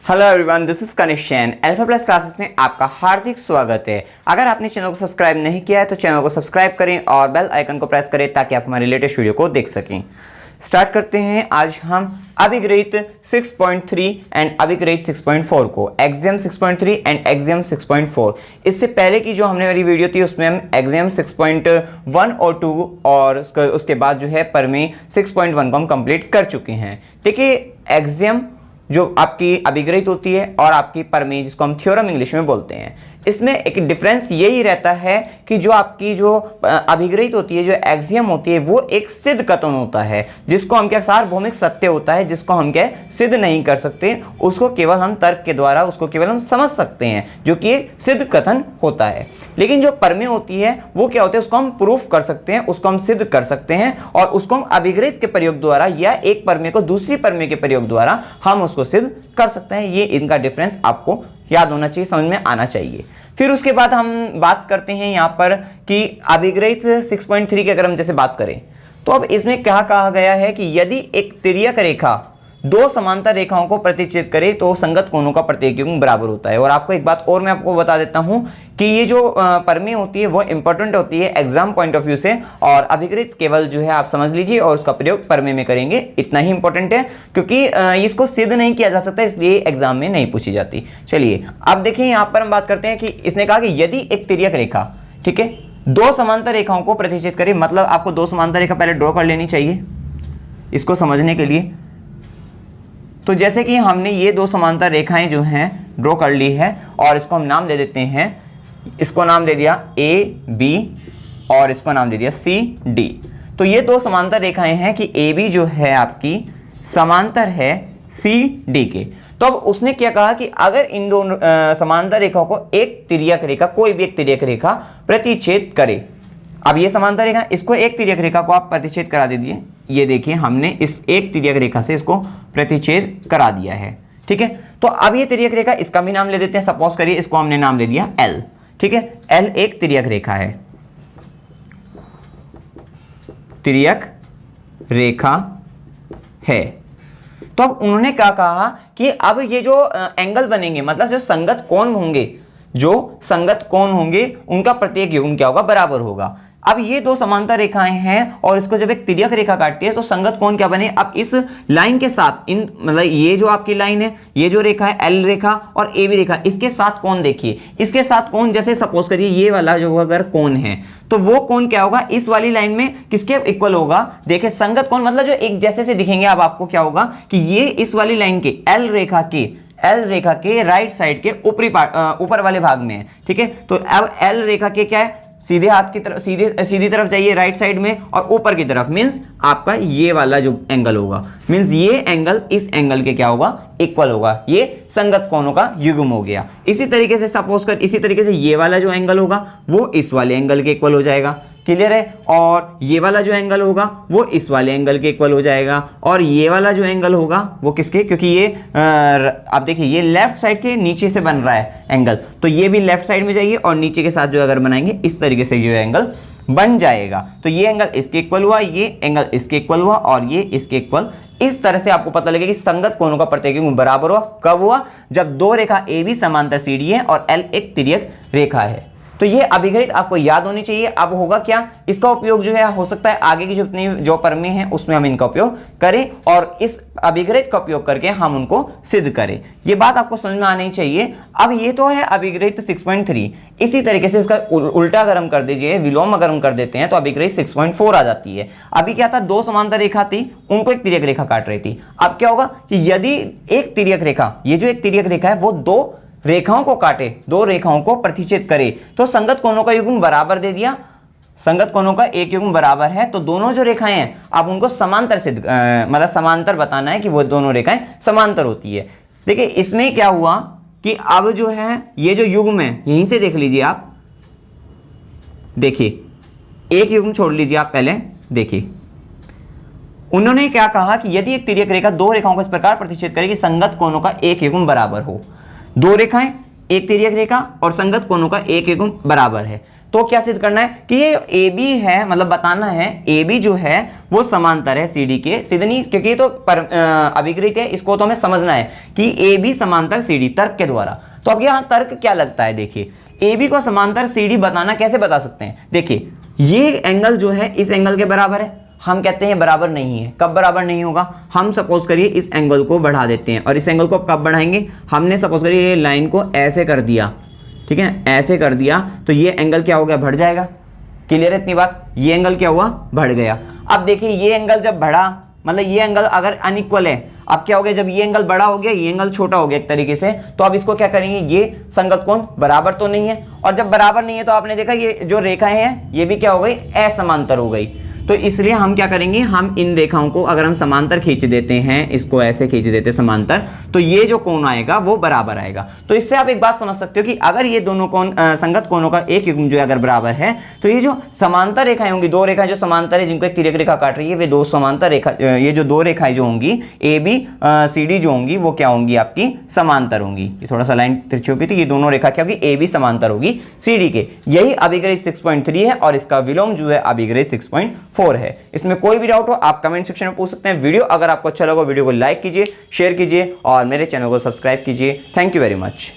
Hello everyone, this is Kanishk Jain. Alpha plus classes में आपका हार्दिक स्वागत है। अगर आपने चैनल को सब्सक्राइब नहीं किया है तो चैनल को सब्सक्राइब करें और बेल आइकन को प्रेस करें ताकि आप हमारे लेटेस्ट वीडियो को देख सकें। स्टार्ट करते हैं। आज हम अभिगृहित 6.3 एंड अभिगृहित 6.4 को, एक्सियम 6.3 एंड एक्सियम 6.4। इससे पहले की जो हमने मेरी वीडियो थी उसमें हम एक्सियम 6.1 और 2 और उसके बाद जो है प्रमेय 6.1 को हम कंप्लीट कर चुके हैं। देखिए, एक्सियम जो आपकी अभिगृहित होती है और आपकी प्रमेय जिसको हम थ्योरम इंग्लिश में बोलते हैं, इसमें एक डिफरेंस यही रहता है कि जो आपकी जो अभिगृहित होती है, जो एक्सियम होती है, वो एक सिद्ध कथन होता है जिसको हम क्या सार्वभौमिक सत्य होता है, जिसको हम क्या सिद्ध नहीं कर सकते, उसको केवल हम तर्क के द्वारा उसको केवल हम समझ सकते हैं, जो कि एक सिद्ध कथन होता है। लेकिन जो प्रमेय होती है वो क्या होता है, उसको हम प्रूफ कर सकते हैं, उसको हम सिद्ध कर सकते हैं और उसको हम अभिगृहित के प्रयोग द्वारा या एक प्रमेय को दूसरी प्रमेय के प्रयोग द्वारा हम उसको सिद्ध कर सकते हैं। ये इनका डिफरेंस आपको याद होना चाहिए, समझ में आना चाहिए। फिर उसके बाद हम बात करते हैं यहाँ पर कि अभिगृहित 6.3 की अगर हम जैसे बात करें तो अब इसमें क्या कहा गया है कि यदि एक तिर्यक रेखा दो समांतर रेखाओं को प्रतिच्छेद करे तो संगत कोणों का प्रत्येक युग्म बराबर होता है। और आपको एक बात और मैं आपको बता देता हूं कि ये जो प्रमेय होती है वो इंपॉर्टेंट होती है एग्जाम पॉइंट ऑफ व्यू से, और अभिगृहित केवल जो है आप समझ लीजिए और उसका प्रयोग प्रमेय में करेंगे, इतना ही इंपॉर्टेंट है क्योंकि इसको सिद्ध नहीं किया जा सकता, इसलिए एग्जाम में नहीं पूछी जाती। चलिए अब देखिए, यहाँ पर हम बात करते हैं कि इसने कहा कि यदि एक तिर्यक रेखा, ठीक है, दो समांतर रेखाओं को प्रतिच्छेद करे, मतलब आपको दो समांतर रेखा पहले ड्रॉ कर लेनी चाहिए इसको समझने के लिए। तो जैसे कि हमने ये दो समांतर रेखाएं जो हैं ड्रॉ कर ली है और इसको हम नाम दे देते हैं, इसको नाम दे दिया ए बी और इसको नाम दे दिया सी डी। तो ये दो समांतर रेखाएं हैं कि ए बी जो है आपकी समांतर है सी डी के। तो अब उसने क्या कहा कि अगर इन दोनों समांतर रेखाओं को एक तिर्यक रेखा, कोई भी एक तिर्यक रेखा प्रतिच्छेद करे, अब ये समांतर रेखा, इसको एक तिर्यक रेखा को आप प्रतिच्छेद करा दीजिए। ये देखिए, हमने इस एक तिर्यक रेखा से इसको प्रतिच्छेद करा दिया है, ठीक है। तो अब ये तिर्यक रेखा, इसका भी नाम ले देते हैं। सपोज करिए इसको हमने नाम ले दिया एल, ठीक है। एल एक तिर्यक रेखा है, तिर्यक रेखा है। तो अब उन्होंने क्या कहा कि अब ये जो एंगल बनेंगे, मतलब जो संगत कोण होंगे, जो संगत कोण होंगे उनका प्रत्येक युग्म क्या होगा, बराबर होगा। अब ये दो समांतर रेखाएं हैं और इसको जब एक तिर्यक रेखा काटती है तो संगत कोण क्या बने, अब इस लाइन के साथ, इन मतलब ये जो आपकी लाइन है, ये जो रेखा है एल रेखा और ए बी रेखा, इसके साथ कोण देखिए, इसके साथ कोण जैसे सपोज करिए ये वाला जो अगर कोण है तो वो कोण क्या होगा, इस वाली लाइन में किसके इक्वल होगा, देखिए संगत कोण मतलब जो एक जैसे से दिखेंगे। अब आपको क्या होगा कि ये इस वाली लाइन के एल रेखा के राइट साइड के ऊपर वाले भाग में है, ठीक है। तो अब एल रेखा के क्या है, सीधे हाथ की तरफ, सीधी तरफ जाइए राइट साइड में और ऊपर की तरफ, मींस आपका ये वाला जो एंगल होगा, मींस ये एंगल इस एंगल के क्या होगा, इक्वल होगा। ये संगत कोणों का युग्म हो गया। इसी तरीके से सपोज कर, इसी तरीके से ये वाला जो एंगल होगा वो इस वाले एंगल के इक्वल हो जाएगा, क्लियर है। और ये वाला जो एंगल होगा वो इस वाले एंगल के इक्वल हो जाएगा और ये वाला जो एंगल होगा वो किसके, क्योंकि ये आप देखिए ये लेफ्ट साइड के नीचे से बन रहा है एंगल, तो ये भी लेफ्ट साइड में जाइए और नीचे के साथ जो अगर बनाएंगे इस तरीके से जो एंगल बन जाएगा। तो ये एंगल इसके इक्वल हुआ, ये एंगल इसके इक्वल हुआ और ये इसके इक्वल। इस तरह से आपको पता लगेगा कि संगत कोणों का प्रत्येक युग्म बराबर हुआ। कब हुआ, जब दो रेखा ए बी समांतर सी डी है और एल एक तिर्यक रेखा है। तो ये अभिगृहित आपको याद होनी चाहिए। अब होगा क्या, इसका उपयोग जो है हो सकता है आगे की जितनी जो प्रमेय है उसमें हम इनका उपयोग करें और इस अभिगृहित का उपयोग करके हम उनको सिद्ध करें। ये बात आपको समझ में आनी चाहिए। अब ये तो है अभिगृहित 6.3। इसी तरीके से इसका उल्टा अगर हम कर दीजिए, विलोम अगर हम कर देते हैं तो अभिगृहित 6.4 आ जाती है। अभी क्या था, दो समांतर रेखा थी, उनको एक तिर्यक रेखा काट रही थी। अब क्या होगा कि यदि एक तिर्यक रेखा, ये जो एक तिर्यक रेखा है वो दो रेखाओं को काटे, दो रेखाओं को प्रतिच्छेद करे, तो संगत कोणों का युग्म बराबर दे दिया। संगत कोणों का एक युग्म बराबर है तो दोनों जो रेखाएं हैं आप उनको समांतर सिद्ध मतलब समांतर बताना है कि वो दोनों रेखाएं समांतर होती है। देखिए इसमें क्या हुआ कि अब जो है ये जो युग्म है, यहीं से देख लीजिए आप, देखिए एक युग्म छोड़ लीजिए आप, पहले देखिए उन्होंने क्या कहा कि यदि एक तिर्यक रेखा दो रेखाओं को इस प्रकार प्रतिच्छेद करेगी संगत कोणों का एक युग्म बराबर हो। दो रेखाएं, एक तिर्यक रेखा और संगत कोणों का एक युग्म बराबर है। तो क्या सिद्ध करना है कि ये ए बी है, मतलब बताना है ए बी जो है वो समांतर है सी डी के, सीधे नहीं, क्योंकि ये तो अभिक्रित है, इसको तो हमें समझना है कि ए बी समांतर सी डी तर्क के द्वारा। तो अब यहाँ तर्क क्या लगता है, देखिए ए बी को समांतर सी डी बताना कैसे बता सकते हैं। देखिए ये एंगल जो है इस एंगल के बराबर है, हम कहते हैं बराबर नहीं है। कब बराबर नहीं होगा, हम सपोज करिए इस एंगल को बढ़ा देते हैं, और इस एंगल को कब बढ़ाएंगे, हमने सपोज करिए ये लाइन को ऐसे कर दिया, ठीक है, ऐसे कर दिया, तो ये एंगल क्या हो गया, बढ़ जाएगा। क्लियर है इतनी बात, ये एंगल क्या हुआ, बढ़ गया। अब देखिए ये एंगल जब बढ़ा, मतलब ये एंगल अगर अनइक्वल है, अब क्या हो गया, जब ये एंगल बड़ा हो गया ये एंगल छोटा हो गया एक तरीके से, तो अब इसको क्या करेंगे, ये संगत कोण बराबर तो नहीं है, और जब बराबर नहीं है तो आपने देखा ये जो रेखाएं हैं ये भी क्या हो गई, असमांतर हो गई। तो इसलिए हम क्या करेंगे, हम इन रेखाओं को अगर हम समांतर खींच देते हैं, इसको ऐसे खींच देते हैं समांतर, तो ये जो कोण आएगा वो बराबर आएगा। तो इससे आप एक बात समझ सकते हो कि अगर ये दोनों कोण संगत कोणों का एक युग्म जो अगर बराबर है, तो ये जो समांतर रेखाएं होंगी, दो रेखाएं जो समांतर है जिनको एक तिर्यक रेखा काट रही है, वे दो समांतर रेखा, ये जो दो रेखाएं जो होंगी ए बी सी डी जो होंगी वो क्या होंगी, आपकी समांतर होंगी। ये थोड़ा सा लाइन तिरछी होगी, तो ये दोनों रेखा क्या होगी, ए बी समांतर होगी सी डी के। यही अभिग्रही 6.3 है और इसका विलोम जो है अभिग्रही 6.4 है। इसमें कोई भी डाउट हो आप कमेंट सेक्शन में पूछ सकते हैं। वीडियो अगर आपको अच्छा लगा वीडियो को लाइक कीजिए, शेयर कीजिए और मेरे चैनल को सब्सक्राइब कीजिए। Thank you very much.